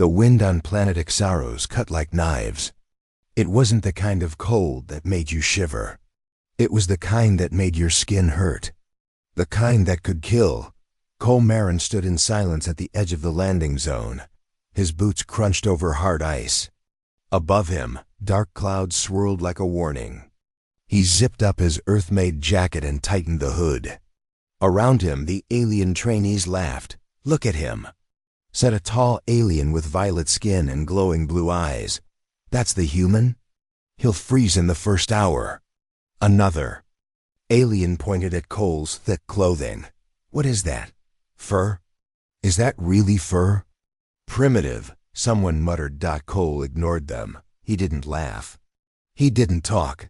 The wind on planet Ixaros cut like knives. It wasn't the kind of cold that made you shiver. It was the kind that made your skin hurt. The kind that could kill. Cole Marin stood in silence at the edge of the landing zone. His boots crunched over hard ice. Above him, dark clouds swirled like a warning. He zipped up his Earth-made jacket and tightened the hood. Around him, the alien trainees laughed. "Look at him," said a tall alien with violet skin and glowing blue eyes. "That's the human? He'll freeze in the first hour." Another alien pointed at Cole's thick clothing. "What is that? Fur? Is that really fur?" "Primitive," someone muttered. Cole ignored them. He didn't laugh. He didn't talk.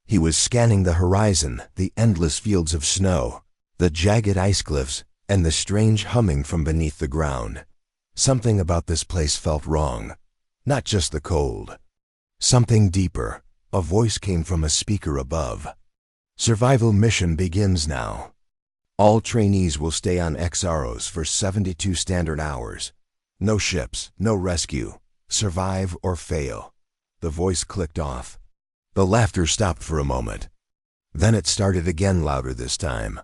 He was scanning the horizon, the endless fields of snow, the jagged ice cliffs, and the strange humming from beneath the ground. Something about this place felt wrong. Not just the cold. Something deeper. A voice came from a speaker above. "Survival mission begins now. All trainees will stay on Ixaros for 72 standard hours. No ships, no rescue. Survive or fail." The voice clicked off. The laughter stopped for a moment. Then it started again, louder this time.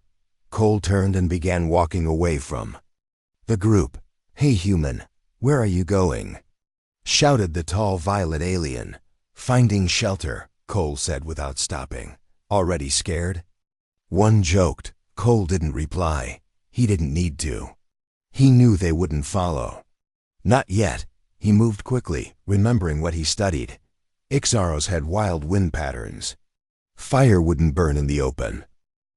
Cole turned and began walking away from the group. "Hey human, where are you going?" shouted the tall violet alien. "Finding shelter," Cole said without stopping. "Already scared?" One joked. Cole didn't reply. He didn't need to. He knew they wouldn't follow. Not yet. He moved quickly, remembering what he studied. Ixaros had wild wind patterns. Fire wouldn't burn in the open.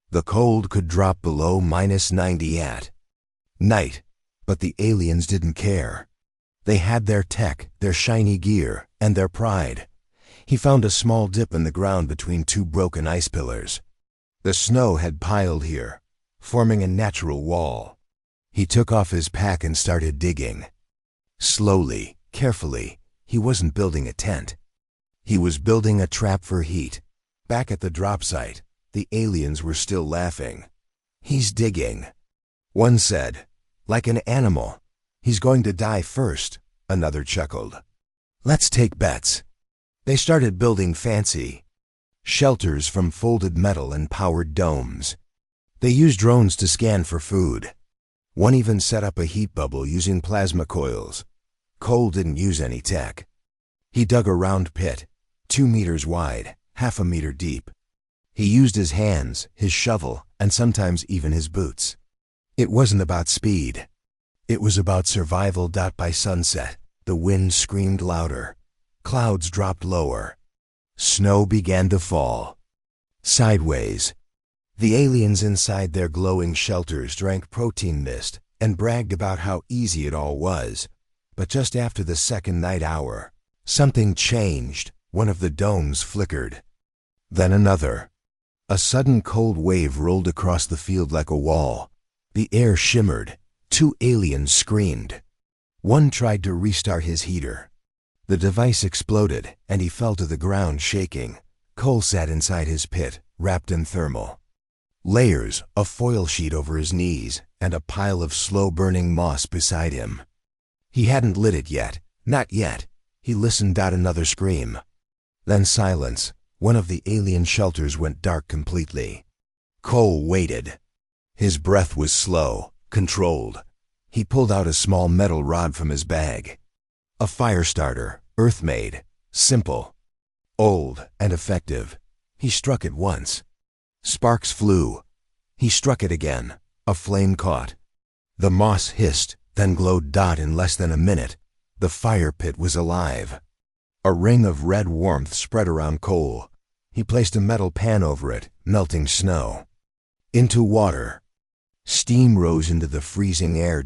The cold could drop below -90 at night, but the aliens didn't care. They had their tech, their shiny gear, and their pride. He found a small dip in the ground between two broken ice pillars. The snow had piled here, forming a natural wall. He took off his pack and started digging. Slowly, carefully. He wasn't building a tent. He was building a trap for heat. Back at the drop site, the aliens were still laughing. "He's digging," one said. "Like an animal. He's going to die first," another chuckled. "Let's take bets." They started building fancy shelters from folded metal and powered domes. They used drones to scan for food. One even set up a heat bubble using plasma coils. Cole didn't use any tech. He dug a round pit, 2 meters wide, half a meter deep. He used his hands, his shovel, and sometimes even his boots. It wasn't about speed. It was about survival. By sunset, the wind screamed louder. Clouds dropped lower. Snow began to fall. Sideways. The aliens inside their glowing shelters drank protein mist and bragged about how easy it all was. But just after the second night hour, something changed. One of the domes flickered. Then another. A sudden cold wave rolled across the field like a wall. The air shimmered. 2 aliens screamed. One tried to restart his heater. The device exploded, and he fell to the ground shaking. Cole sat inside his pit, wrapped in thermal layers, a foil sheet over his knees, and a pile of slow-burning moss beside him. He hadn't lit it yet. Not yet. He listened. Another scream. Then silence. One of the alien shelters went dark completely. Cole waited. His breath was slow, controlled. He pulled out a small metal rod from his bag. A fire starter, Earth-made, simple, old, and effective. He struck it once. Sparks flew. He struck it again. A flame caught. The moss hissed, then glowed. In less than a minute, the fire pit was alive. A ring of red warmth spread around Cole. He placed a metal pan over it, melting snow into water. Steam rose into the freezing air.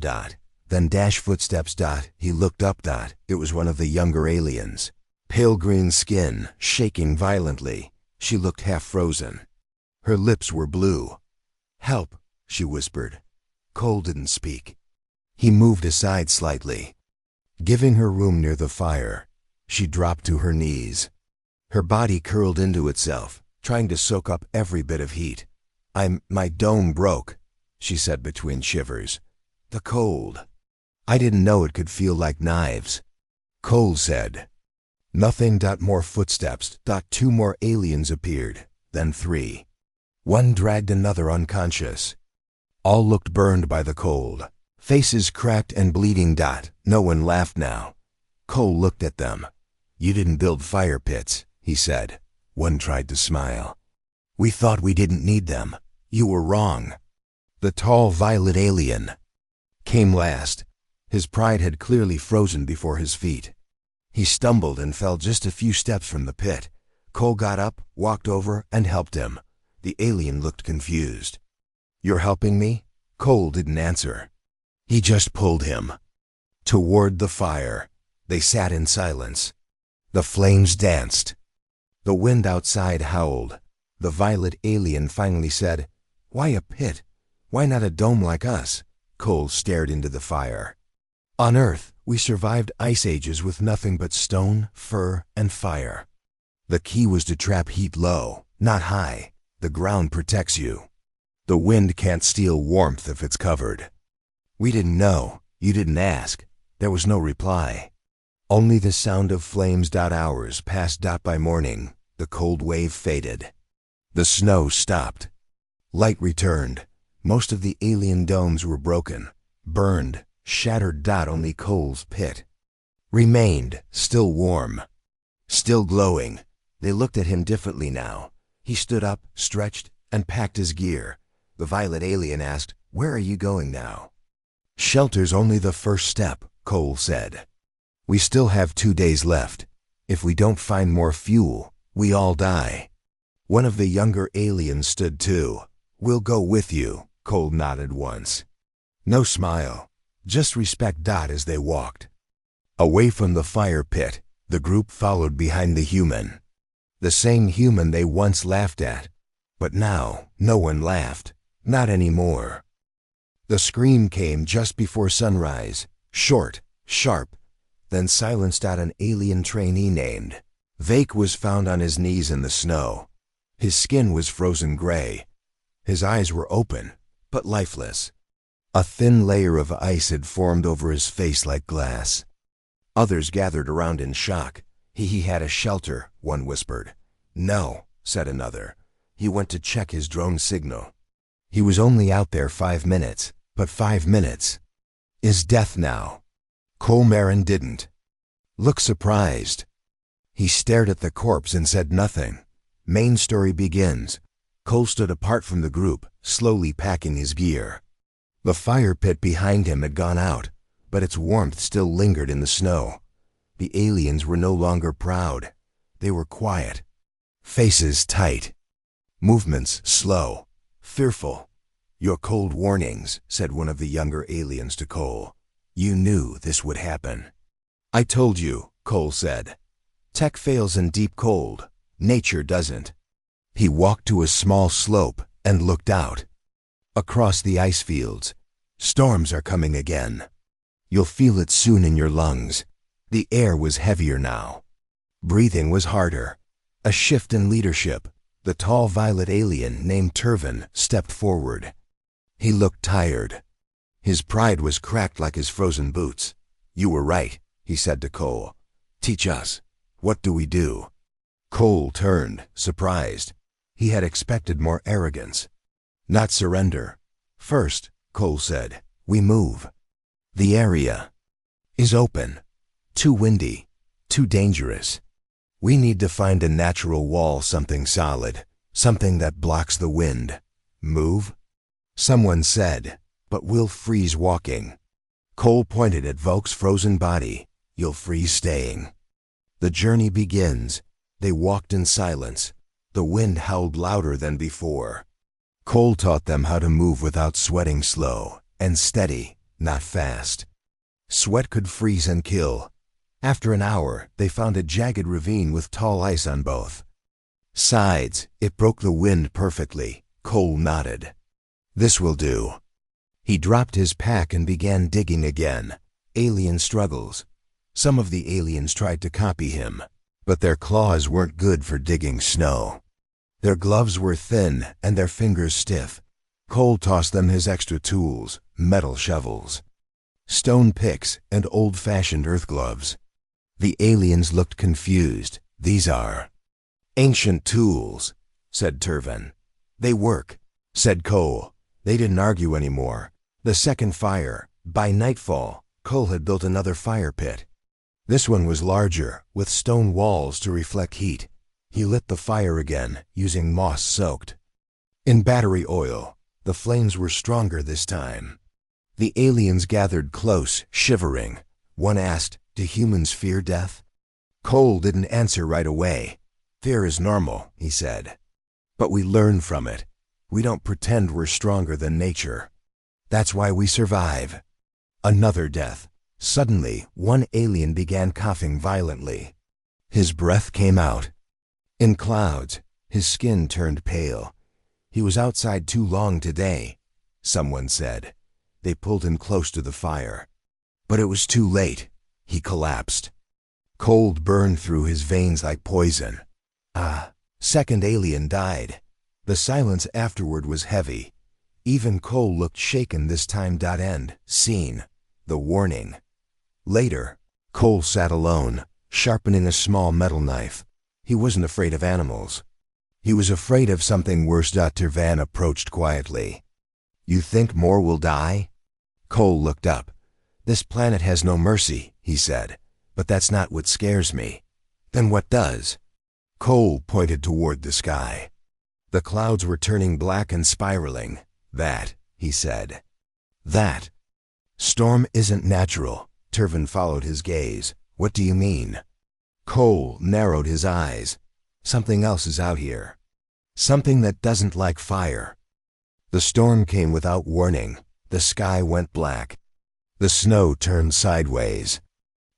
Then footsteps. He looked up. It was one of the younger aliens. Pale green skin, shaking violently. She looked half frozen. Her lips were blue. "Help," she whispered. Cole didn't speak. He moved aside slightly. Giving her room near the fire, she dropped to her knees. Her body curled into itself, trying to soak up every bit of heat. My dome broke," she said between shivers. "The cold." I didn't know it could feel like knives. Cole said. Nothing. More footsteps. Two more aliens appeared, then three. One dragged another unconscious. All looked burned by the cold, faces cracked and bleeding. No one laughed now. Cole looked at them. You didn't build fire pits, he said. One tried to smile. We thought we didn't need them. You were wrong. The tall violet alien came last. His pride had clearly frozen before his feet. He stumbled and fell just a few steps from the pit. Cole got up, walked over, and helped him. The alien looked confused. You're helping me? Cole didn't answer. He just pulled him toward the fire. They sat in silence. The flames danced. The wind outside howled. The violet alien finally said, Why a pit? Why not a dome like us? Cole stared into the fire. On Earth, we survived ice ages with nothing but stone, fur, and fire. The key was to trap heat low, not high. The ground protects you. The wind can't steal warmth if it's covered. We didn't know. You didn't ask. There was no reply. Only the sound of flames. Hours passed. By morning, the cold wave faded. The snow stopped. Light returned. Most of the alien domes were broken, burned, shattered. Only Cole's pit remained, still warm, still glowing. They looked at him differently now. He stood up, stretched, and packed his gear. The violet alien asked, Where are you going now? Shelter's only the first step, Cole said. We still have 2 days left. If we don't find more fuel, we all die. One of the younger aliens stood too. We'll go with you, Cole nodded once. No smile, just respect. As they walked away from the fire pit, the group followed behind the human. The same human they once laughed at. But now, no one laughed. Not anymore. The scream came just before sunrise, short, sharp, then silenced. An alien trainee named Vake was found on his knees in the snow. His skin was frozen gray. His eyes were open, but lifeless. A thin layer of ice had formed over his face like glass. Others gathered around in shock. He had a shelter, one whispered. No, said another. He went to check his drone signal. He was only out there 5 minutes, but 5 minutes is death now. Cole Marin didn't look surprised. He stared at the corpse and said nothing. Main story begins. Cole stood apart from the group, slowly packing his gear. The fire pit behind him had gone out, but its warmth still lingered in the snow. The aliens were no longer proud. They were quiet, faces tight, movements slow, fearful. Your cold warnings, said one of the younger aliens to Cole. You knew this would happen. I told you, Cole said. Tech fails in deep cold. Nature doesn't. He walked to a small slope and looked out. Across the ice fields, storms are coming again. You'll feel it soon in your lungs. The air was heavier now. Breathing was harder. A shift in leadership. The tall violet alien named Turvin stepped forward. He looked tired. His pride was cracked like his frozen boots. You were right, he said to Cole. Teach us. What do we do? Cole turned, surprised. He had expected more arrogance. Not surrender. First, Cole said, we move. The area is open. Too windy. Too dangerous. We need to find a natural wall, something solid. Something that blocks the wind. Move? Someone said, but we'll freeze walking. Cole pointed at Volk's frozen body. You'll freeze staying. The journey begins. They walked in silence. The wind howled louder than before. Cole taught them how to move without sweating, slow and steady, not fast. Sweat could freeze and kill. After an hour, they found a jagged ravine with tall ice on both sides. It broke the wind perfectly. Cole nodded. This will do. He dropped his pack and began digging again. Alien struggles. Some of the aliens tried to copy him, but their claws weren't good for digging snow. Their gloves were thin and their fingers stiff. Cole tossed them his extra tools, metal shovels. stone picks, and old-fashioned earth gloves. The aliens looked confused. "These are ancient tools," said Turvan. "They work," said Cole. They didn't argue anymore. The second fire. By nightfall, Cole had built another fire pit. This one was larger, with stone walls to reflect heat. He lit the fire again, using moss soaked in battery oil. The flames were stronger this time. The aliens gathered close, shivering. One asked, "Do humans fear death?" Cole didn't answer right away. "Fear is normal," he said. "But we learn from it. We don't pretend we're stronger than nature. That's why we survive." Another death. Suddenly, one alien began coughing violently. His breath came out in clouds. His skin turned pale. "He was outside too long today," someone said. They pulled him close to the fire. But it was too late. He collapsed. Cold burned through his veins like poison. Second alien died. The silence afterward was heavy. Even Cole looked shaken this time. End scene. The warning. Later, Cole sat alone, sharpening a small metal knife. He wasn't afraid of animals. He was afraid of something worse. Turvan approached quietly. "You think more will die?" Cole looked up. "This planet has no mercy," he said. "But that's not what scares me." "Then what does?" Cole pointed toward the sky. The clouds were turning black and spiraling. "That," he said. "That storm isn't natural." Turvan followed his gaze. "What do you mean?" Cole narrowed his eyes. "Something else is out here. Something that doesn't like fire." The storm came without warning. The sky went black. The snow turned sideways.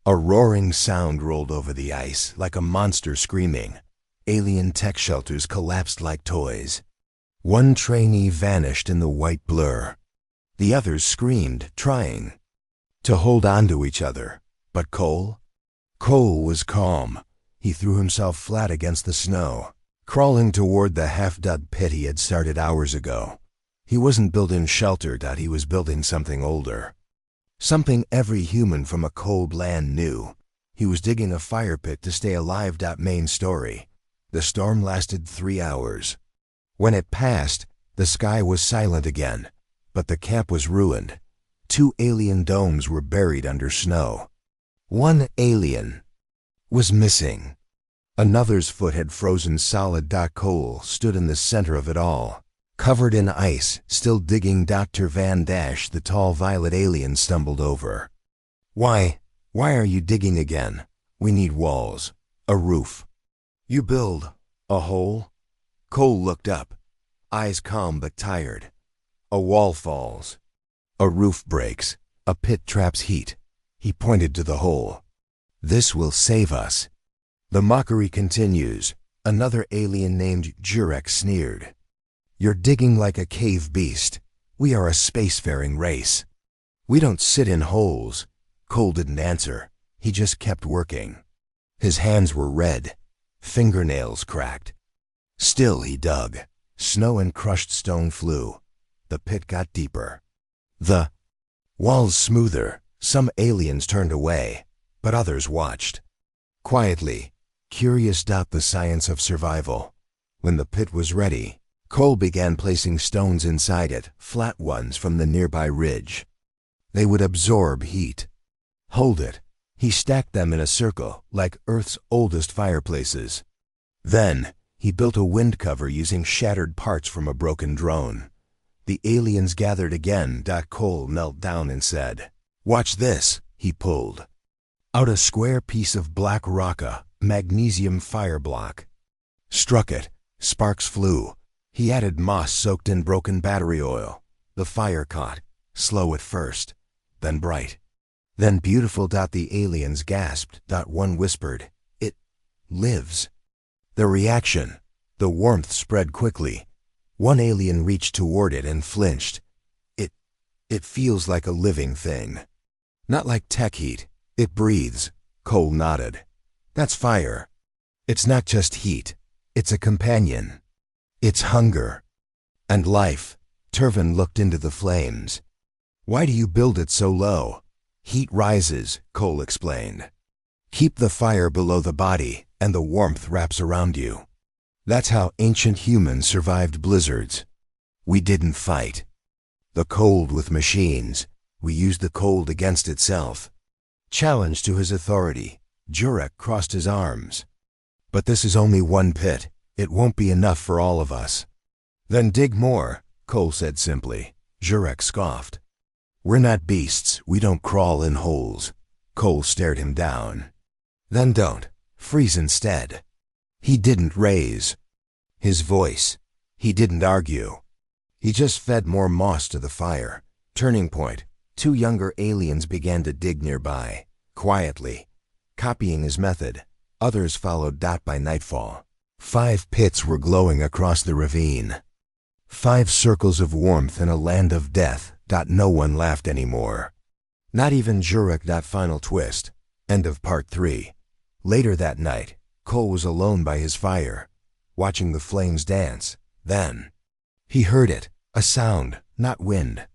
A roaring sound rolled over the ice, like a monster screaming. Alien tech shelters collapsed like toys. One trainee vanished in the white blur. The others screamed, trying to hold on to each other. But Cole? Cole was calm. He threw himself flat against the snow, crawling toward the half-dug pit he had started hours ago. He wasn't building shelter. He was building something older. Something every human from a cold land knew. He was digging a fire pit to stay alive. Main story. The storm lasted 3 hours. When it passed, the sky was silent again, but the camp was ruined. 2 alien domes were buried under snow. One alien was missing. Another's foot had frozen solid. Cole stood in the center of it all, covered in ice, still digging. Turvan - the tall violet alien stumbled over. Why are you digging again? We need walls, a roof." "You build a hole?" Cole looked up, eyes calm but tired. "A wall falls. A roof breaks. A pit traps heat." He pointed to the hole. "This will save us." The mockery continues. Another alien named Jurek sneered. "You're digging like a cave beast. We are a spacefaring race. We don't sit in holes." Cole didn't answer. He just kept working. His hands were red. Fingernails cracked. Still he dug. Snow and crushed stone flew. The pit got deeper. The walls smoother. Some aliens turned away, but others watched quietly, curious. The science of survival. When the pit was ready, Cole began placing stones inside it, flat ones from the nearby ridge. They would absorb heat. Hold it. He stacked them in a circle, like Earth's oldest fireplaces. Then, he built a wind cover using shattered parts from a broken drone. The aliens gathered again. Cole knelt down and said, "Watch this." He pulled out a square piece of black rock, a magnesium fire block. Struck it. Sparks flew. He added moss soaked in broken battery oil. The fire caught, slow at first, then bright, then beautiful. The aliens gasped. One whispered, "It lives." The reaction, the warmth spread quickly. One alien reached toward it and flinched. It feels like a living thing. Not like tech heat. It breathes." Cole nodded. "That's fire. It's not just heat. It's a companion. It's hunger. And life." Turvan looked into the flames. "Why do you build it so low?" Heat rises, Cole explained. Keep the fire below the body, and the warmth wraps around you. That's how ancient humans survived blizzards. We didn't fight the cold with machines. We used the cold against itself. Challenged to his authority, Jurek crossed his arms. But this is only one pit. It won't be enough for all of us. Then dig more, Cole said simply. Jurek scoffed. We're not beasts. We don't crawl in holes. Cole stared him down. Then don't. Freeze instead. He didn't raise his voice. He didn't argue. He just fed more moss to the fire. Turning point. 2 younger aliens began to dig nearby, quietly, copying his method. Others followed. By nightfall, 5 pits were glowing across the ravine. 5 circles of warmth in a land of death. No one laughed anymore. Not even Jurek. Final twist. End of part 3. Later that night, Cole was alone by his fire, watching the flames dance. Then he heard it, a sound, not wind,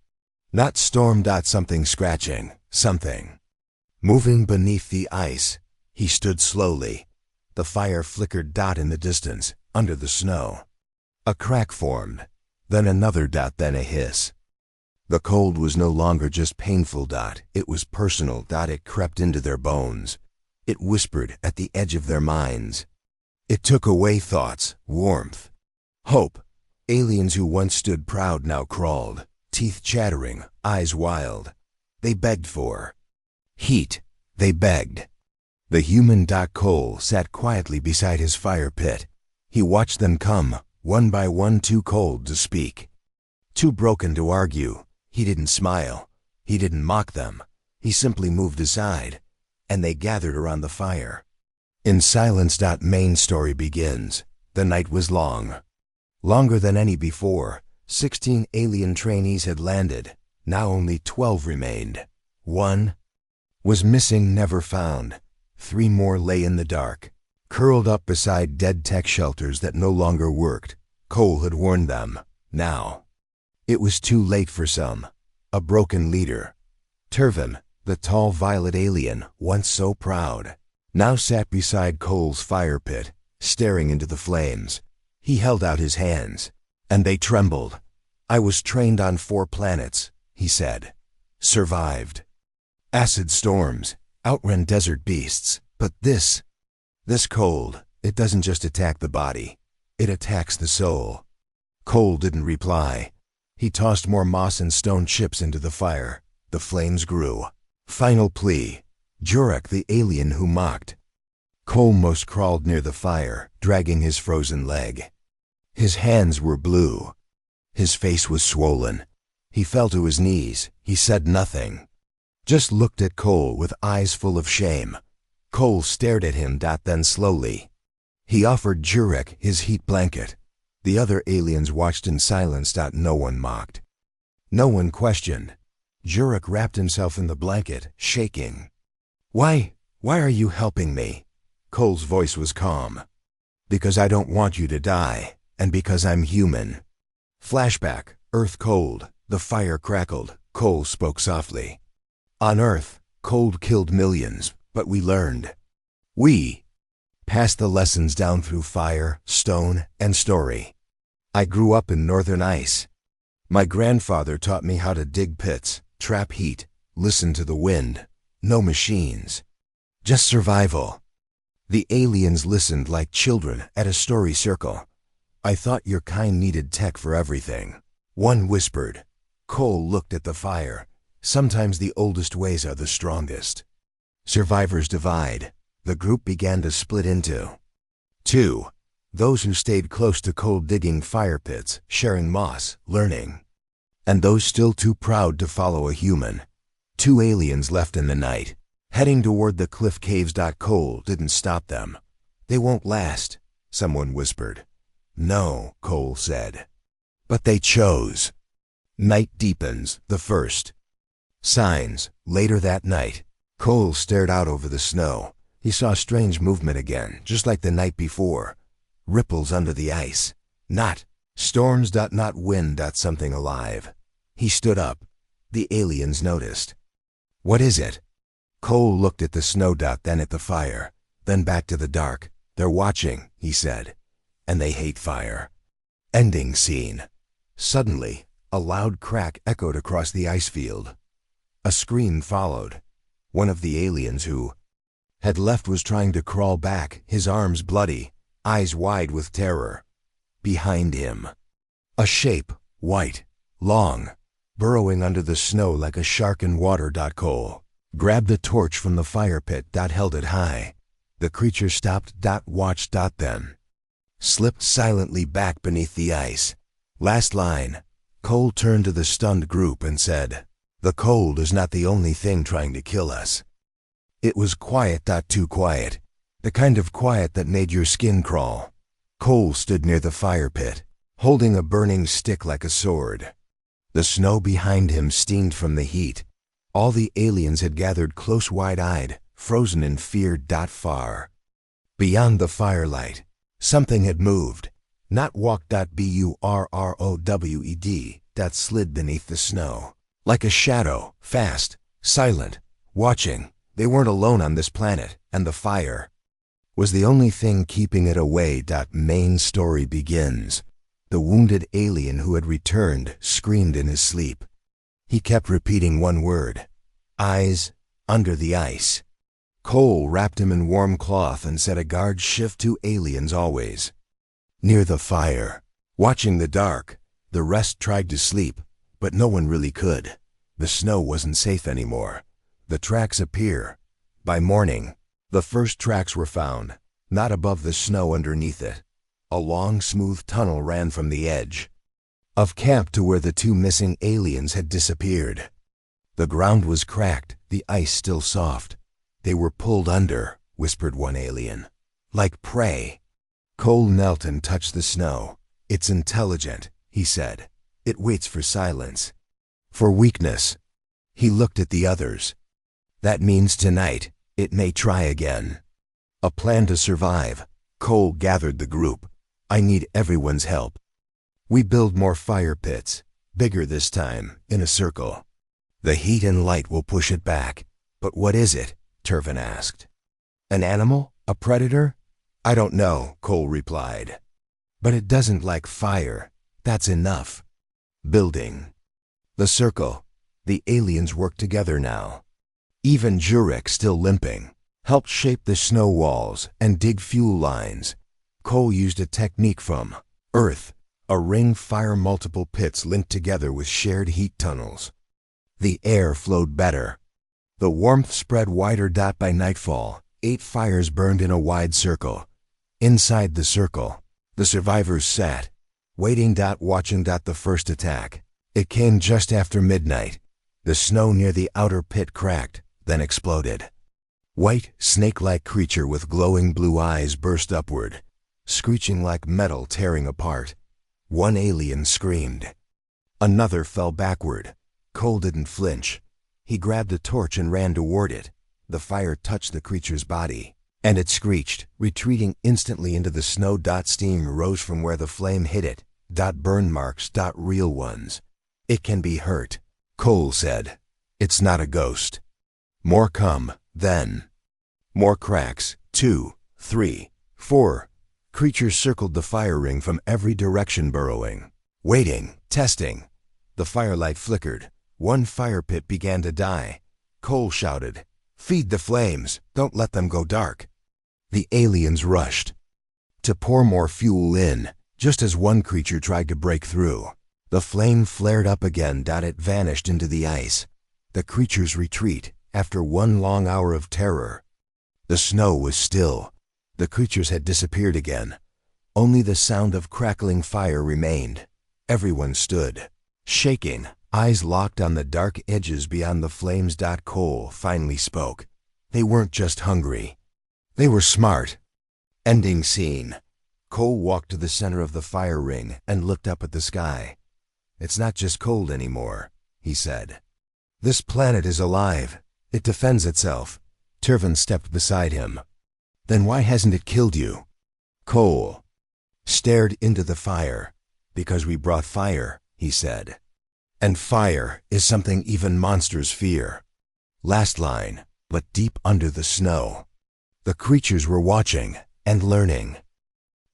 not storm. Something scratching, something moving beneath the ice. He stood slowly. The fire flickered. In the distance, under the snow, a crack formed, then another. Then a hiss. The cold was no longer just painful. It was personal. It crept into their bones. It whispered at the edge of their minds. It took away thoughts, warmth, hope. Aliens who once stood proud now crawled, teeth chattering, eyes wild. They begged for heat. They begged. The human. Cole sat quietly beside his fire pit. He watched them come, one by one, too cold to speak, too broken to argue. He didn't smile. He didn't mock them. He simply moved aside, and they gathered around the fire. In silence. Main story begins. The night was long. Longer than any before. 16 alien trainees had landed. Now only 12 remained. 1 was missing, never found. 3 more lay in the dark, curled up beside dead tech shelters that no longer worked. Cole had warned them. Now it was too late for some. A broken leader, Turvin, the tall violet alien, once so proud, now sat beside Cole's fire pit, staring into the flames. He held out his hands, and they trembled. I was trained on 4 planets, he said. Survived acid storms, outrun desert beasts, but this cold, it doesn't just attack the body, it attacks the soul. Cole didn't reply. He tossed more moss and stone chips into the fire. The flames grew. Final plea. Jurek, the alien who mocked. Cole most crawled near the fire, dragging his frozen leg. His hands were blue. His face was swollen. He fell to his knees. He said nothing, just looked at Cole with eyes full of shame. Cole stared at him. Then slowly, he offered Jurek his heat blanket. The other aliens watched in silence. No one mocked. No one questioned. Jurek wrapped himself in the blanket, shaking. Why are you helping me? Cole's voice was calm. Because I don't want you to die, and because I'm human. Flashback, Earth cold, the fire crackled. Cole spoke softly. On Earth, cold killed millions, but we learned. We passed the lessons down through fire, stone, and story. I grew up in northern ice. My grandfather taught me how to dig pits, trap heat, listen to the wind. No machines, just survival. The aliens listened like children at a story circle. I thought your kind needed tech for everything. One whispered. Cole looked at the fire. Sometimes the oldest ways are the strongest. Survivors divide. The group began to split into 2. Those who stayed close to Cole, digging fire pits, sharing moss, learning. And those still too proud to follow a human. 2 aliens left in the night, heading toward the cliff caves. Cole didn't stop them. They won't last, someone whispered. No, Cole said. But they chose. Night deepens, the first signs. Later that night, Cole stared out over the snow. He saw strange movement again, just like the night before. Ripples under the ice. Not storms. Not wind. Something alive. He stood up. The aliens noticed. What is it? Cole looked at the snow dot, then at the fire, then back to the dark. "They're watching," he said, "and they hate fire." Ending scene. Suddenly, a loud crack echoed across the ice field. A scream followed. One of the aliens who had left was trying to crawl back, his arms bloody, eyes wide with terror. Behind him, a shape, white, long, burrowing under the snow like a shark in water. Cole grabbed a torch from the fire pit. Held it high. The creature stopped. Watched. Then slipped silently back beneath the ice. Last line. Cole turned to the stunned group and said, "The cold is not the only thing trying to kill us." It was quiet. Too quiet. The kind of quiet that made your skin crawl. Cole stood near the fire pit, holding a burning stick like a sword. The snow behind him steamed from the heat. All the aliens had gathered close, wide-eyed, frozen in fear. Far beyond the firelight, something had moved. Not walked. Burrowed. Slid beneath the snow. Like a shadow, fast, silent, watching. They weren't alone on this planet, and the fire was the only thing keeping it away. Main story begins. The wounded alien who had returned screamed in his sleep. He kept repeating one word: eyes, under the ice. Cole wrapped him in warm cloth and set a guard shift. 2 aliens always near the fire, watching the dark. The rest tried to sleep, but no one really could. The snow wasn't safe anymore. The tracks appear. By morning, the first tracks were found, not above the snow, underneath it. A long, smooth tunnel ran from the edge of camp to where the 2 missing aliens had disappeared. The ground was cracked, the ice still soft. "They were pulled under," whispered one alien. "Like prey." Cole knelt and touched the snow. "It's intelligent," he said. "It waits for silence, for weakness." He looked at the others. "That means tonight, it may try again." A plan to survive. Cole gathered the group. "I need everyone's help. We build more fire pits, bigger this time, in a circle. The heat and light will push it back." "But what is it?" Turvin asked. "An animal? A predator?" "I don't know," Cole replied. "But it doesn't like fire. That's enough." Building the circle. The aliens worked together now. Even Jurek, still limping, helped shape the snow walls and dig fuel lines. Cole used a technique from Earth, a ring fire, multiple pits linked together with shared heat tunnels. The air flowed better. The warmth spread wider. By nightfall, 8 fires burned in a wide circle. Inside the circle, the survivors sat, waiting. Watching. The first attack. It came just after midnight. The snow near the outer pit cracked, then exploded. White, snake-like creature with glowing blue eyes burst upward, screeching like metal tearing apart. One alien screamed. Another fell backward. Cole didn't flinch. He grabbed a torch and ran toward it. The fire touched the creature's body, and it screeched, retreating instantly into the snow. Steam rose from where the flame hit it. Burn marks. Real ones. "It can be hurt," Cole said. "It's not a ghost." More come, then. More cracks. 2, 3, 4. Creatures circled the fire ring from every direction, burrowing, waiting, testing. The firelight flickered. One fire pit began to die. Cole shouted, "Feed the flames! Don't let them go dark!" The aliens rushed to pour more fuel in, just as one creature tried to break through. The flame flared up again. It vanished into the ice. The creatures retreat after one long hour of terror. The snow was still. The creatures had disappeared again. Only the sound of crackling fire remained. Everyone stood, shaking, eyes locked on the dark edges beyond the flames. Cole finally spoke. They weren't just hungry. They were smart. Ending scene. Cole walked to the center of the fire ring and looked up at the sky. "It's not just cold anymore," he said. "This planet is alive. It defends itself." Turvin stepped beside him. "Then why hasn't it killed you?" Cole stared into the fire. "Because we brought fire," he said. "And fire is something even monsters fear." Last line. but deep under the snow. The creatures were watching and learning.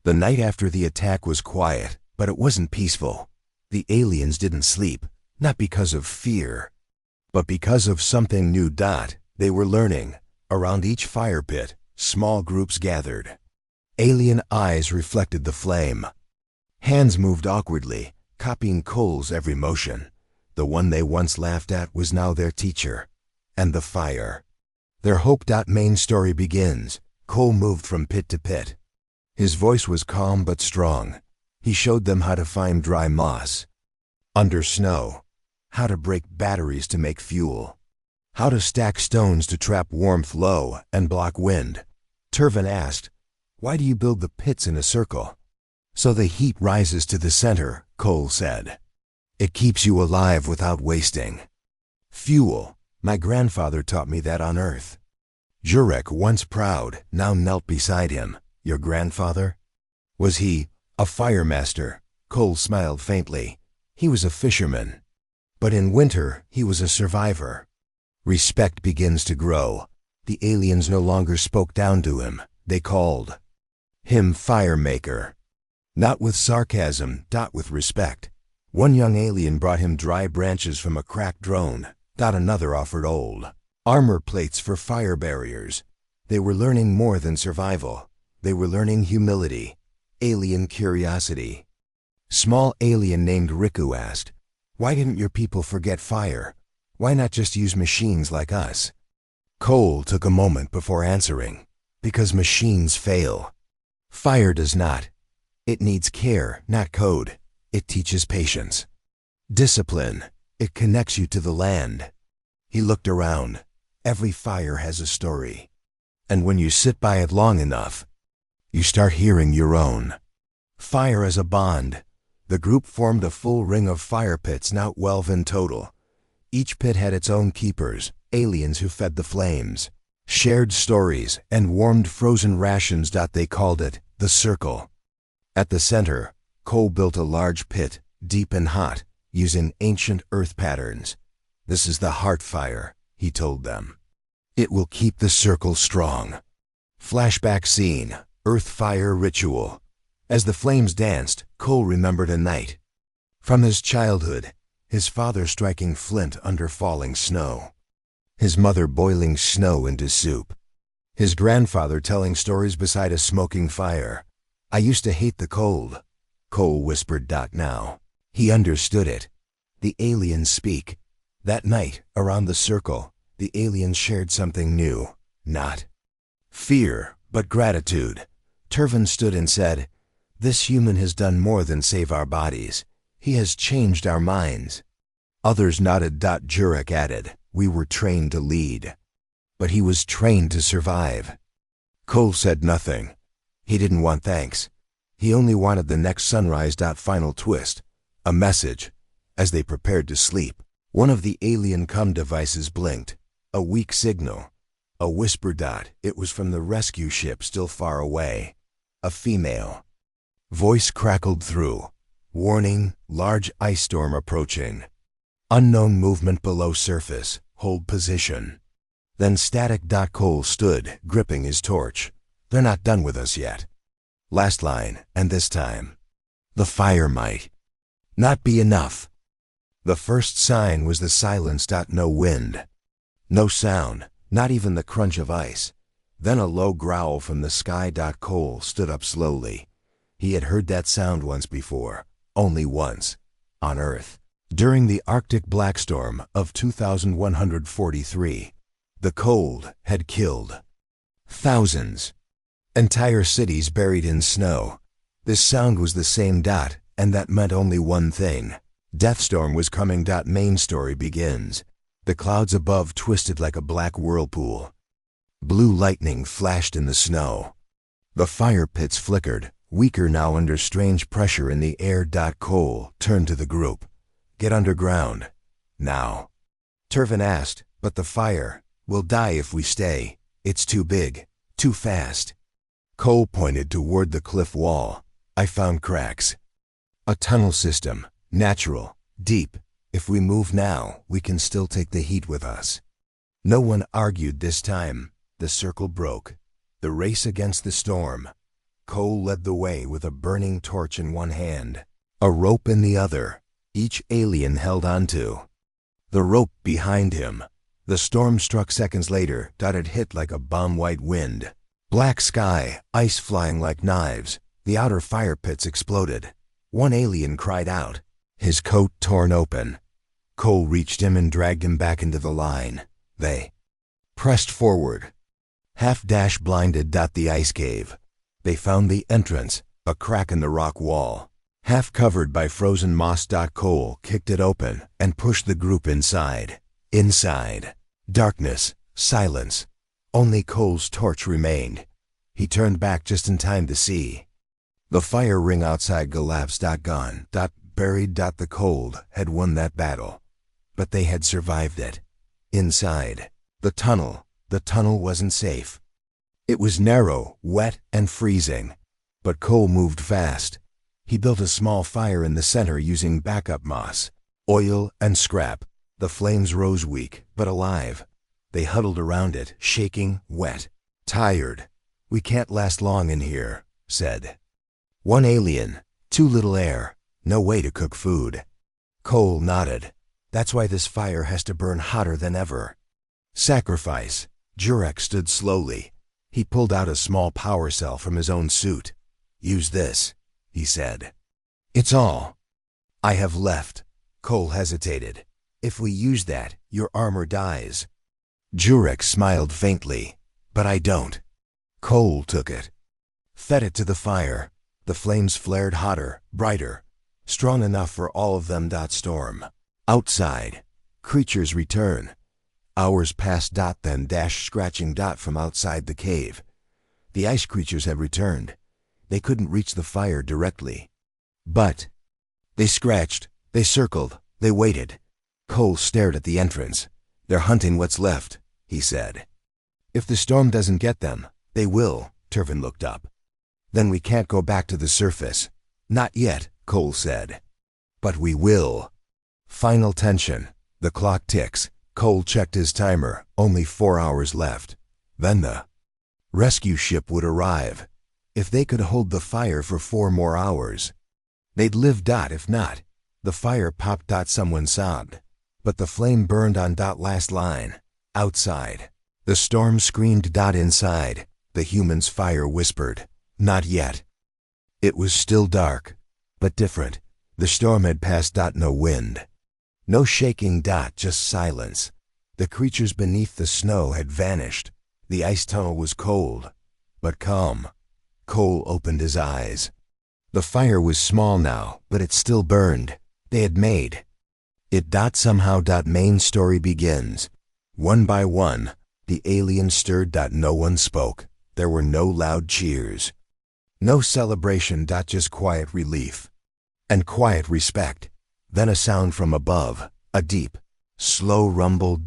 The night after the attack was quiet, but it wasn't peaceful. The aliens didn't sleep, not because of fear, but because of something new. They were learning. Around each fire pit, small groups gathered. Alien eyes reflected the flame. Hands moved awkwardly, copying Cole's every motion. The one they once laughed at was now their teacher. And the fire. Their hope. Main story begins. Cole moved from pit to pit. His voice was calm but strong. He showed them how to find dry moss under snow, how to break batteries to make fuel, how to stack stones to trap warmth low and block wind. Turvin asked, "Why do you build the pits in a circle?" "So the heat rises to the center," Cole said. "It keeps you alive without wasting fuel. My grandfather taught me that on Earth." Jurek, once proud, now knelt beside him. "Your grandfather? Was he a firemaster?" Cole smiled faintly. "He was a fisherman. But in winter, he was a survivor." Respect begins to grow. The aliens no longer spoke down to him. They called him Firemaker. Not with sarcasm, with respect. One young alien brought him dry branches from a cracked drone. Another offered old armor plates for fire barriers. They were learning more than survival. They were learning humility, alien curiosity. Small alien named Riku asked, "Why didn't your people forget fire? Why not just use machines like us?" Cole took a moment before answering. "Because machines fail. Fire does not. It needs care, not code. It teaches patience. Discipline. It connects you to the land." He looked around. Every fire has a story. And when you sit by it long enough, you start hearing your own. Fire as a bond. The group formed a full ring of fire pits, now 12 in total. Each pit had its own keepers, aliens who fed the flames, shared stories, and warmed frozen rations. They called it the circle. At the center, Cole built a large pit, deep and hot, using ancient earth patterns. "This is the heart fire," he told them. "It will keep the circle strong." Flashback scene, earth fire ritual. As the flames danced, Cole remembered a night from his childhood, his father striking flint under falling snow, his mother boiling snow into soup, his grandfather telling stories beside a smoking fire. "I used to hate the cold," Cole whispered. Now he understood it. The aliens speak. That night, around the circle, the aliens shared something new. Not fear, but gratitude. Turvin stood and said, "This human has done more than save our bodies. He has changed our minds." Others nodded. Jurek added, "We were trained to lead, but he was trained to survive." Cole said nothing. He didn't want thanks. He only wanted the next sunrise. Final twist. A message. As they prepared to sleep, one of the alien comm devices blinked. A weak signal. A whisper. It was from the rescue ship still far away. A female voice crackled through. "Warning, large ice storm approaching. Unknown movement below surface. Hold position." Then static. Cole stood, gripping his torch. "They're not done with us yet." Last line, and this time, the fire might not be enough. The first sign was the silence. No wind. No sound, not even the crunch of ice. Then a low growl from the sky. Cole stood up slowly. He had heard that sound once before, only once, on Earth. During the Arctic black storm of 2143, the cold had killed thousands. Entire cities buried in snow. This sound was the same. And that meant only one thing. Deathstorm was coming. Main story begins. The clouds above twisted like a black whirlpool. Blue lightning flashed in the snow. The fire pits flickered, weaker now under strange pressure in the air. Cole turned to the group. "Get underground. Now." Turvin asked, "But the fire? We'll die if we stay. It's too big, too fast." Cole pointed toward the cliff wall. "I found cracks. A tunnel system, natural, deep. If we move now, we can still take the heat with us." No one argued this time. The circle broke. The race against the storm. Cole led the way with a burning torch in one hand, a rope in the other, each alien held onto. The rope behind him. The storm struck seconds later. It hit like a bomb-white wind. Black sky, ice flying like knives. The outer fire pits exploded. One alien cried out, his coat torn open. Cole reached him and dragged him back into the line. They pressed forward. Half-blinded. The ice cave. They found the entrance, a crack in the rock wall. Half covered by frozen moss. Cole kicked it open and pushed the group inside. Inside. Darkness, silence. Only Cole's torch remained. He turned back just in time to see the fire ring outside collapsed. Gone. Buried. The cold had won that battle. But they had survived it. Inside. The tunnel wasn't safe. It was narrow, wet, and freezing. But Cole moved fast. He built a small fire in the center using backup moss, oil, and scrap. The flames rose weak, but alive. They huddled around it, shaking, wet, tired. "We can't last long in here," said one alien. "Too little air, no way to cook food." Cole nodded. "That's why this fire has to burn hotter than ever." Sacrifice. Jurek stood slowly. He pulled out a small power cell from his own suit. "Use this," he said. "It's all I have left." Cole hesitated. "If we use that, your armor dies." Jurek smiled faintly. "But I don't." Cole took it, fed it to the fire. The flames flared hotter, brighter, strong enough for all of them. Storm. Outside. Creatures return. Hours passed. Then scratching. From outside the cave. The ice creatures had returned. They couldn't reach the fire directly. But they scratched, they circled, they waited. Cole stared at the entrance. "They're hunting what's left," he said. "If the storm doesn't get them, they will." Turvin looked up. "Then we can't go back to the surface." "Not yet," Cole said. "But we will." Final tension. The clock ticks. Cole checked his timer. Only 4 hours left. Then the rescue ship would arrive. If they could hold the fire for 4 more hours, they'd live. If not, the fire popped. Someone sobbed. But the flame burned on. Last line. Outside. The storm screamed. Inside. The human's fire whispered, "Not yet." It was still dark, but different. The storm had passed. No wind. No shaking. Just silence. The creatures beneath the snow had vanished. The ice tunnel was cold, but calm. Cole opened his eyes. The fire was small now, but it still burned. They had made it. Somehow. Main story begins. One by one, the aliens stirred. No one spoke. There were no loud cheers. No celebration. Just quiet relief. And quiet respect. Then a sound from above. A deep, slow rumble.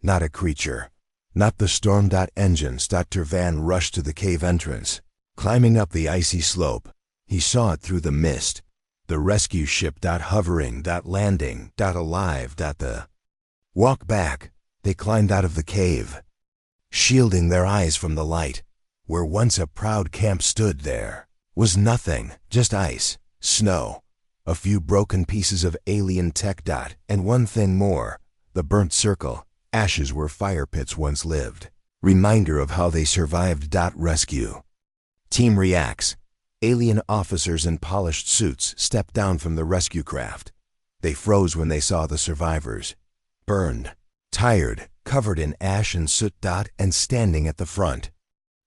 Not a creature. Not the storm. Engines. Turvan rushed to the cave entrance. Climbing up the icy slope. He saw it through the mist. The rescue ship. Hovering. Landing. Alive. The walk back. They climbed out of the cave, shielding their eyes from the light. Where once a proud camp stood, there was nothing. Just ice, snow, a few broken pieces of alien tech. And one thing more. The burnt circle. Ashes where fire pits once lived. Reminder of how they survived. Rescue team reacts. Alien officers in polished suits stepped down from the rescue craft. They froze when they saw the survivors. Burned, tired, covered in ash and soot. And standing at the front.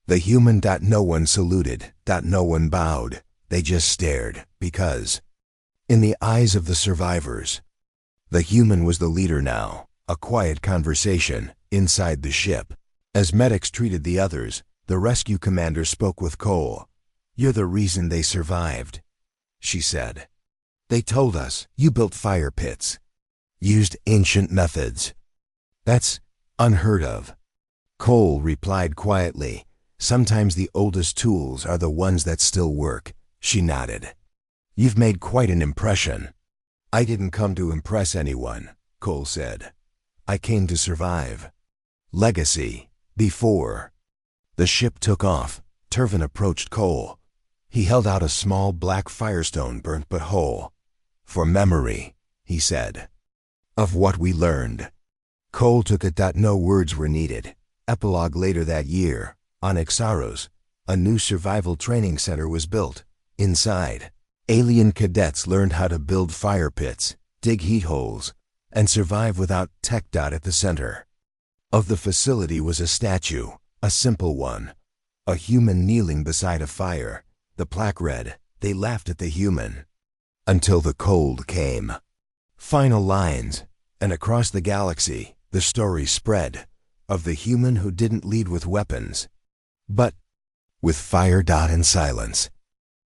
The human. No one saluted. No one bowed. They just stared, because in the eyes of the survivors, the human was the leader now. A quiet conversation inside the ship. As medics treated the others, the rescue commander spoke with Cole. "You're the reason they survived," she said. "They told us you built fire pits, used ancient methods. That's unheard of." Cole replied quietly, "Sometimes the oldest tools are the ones that still work." She nodded. "You've made quite an impression." "I didn't come to impress anyone," Cole said. "I came to survive." Legacy. Before. The ship took off. Turvin approached Cole. He held out a small black firestone, burnt but whole. For memory, he said, of what we learned. Cole took it. No words were needed. Epilogue. Later that year, on Xaros, a new survival training center was built. Inside, alien cadets learned how to build fire pits, dig heat holes, and survive without tech. At the center of the facility was a statue, a simple one, a human kneeling beside a fire. The plaque read, "They laughed at the human until the cold came." Final lines. And across the galaxy, the story spread of the human who didn't lead with weapons, but with fire. And silence.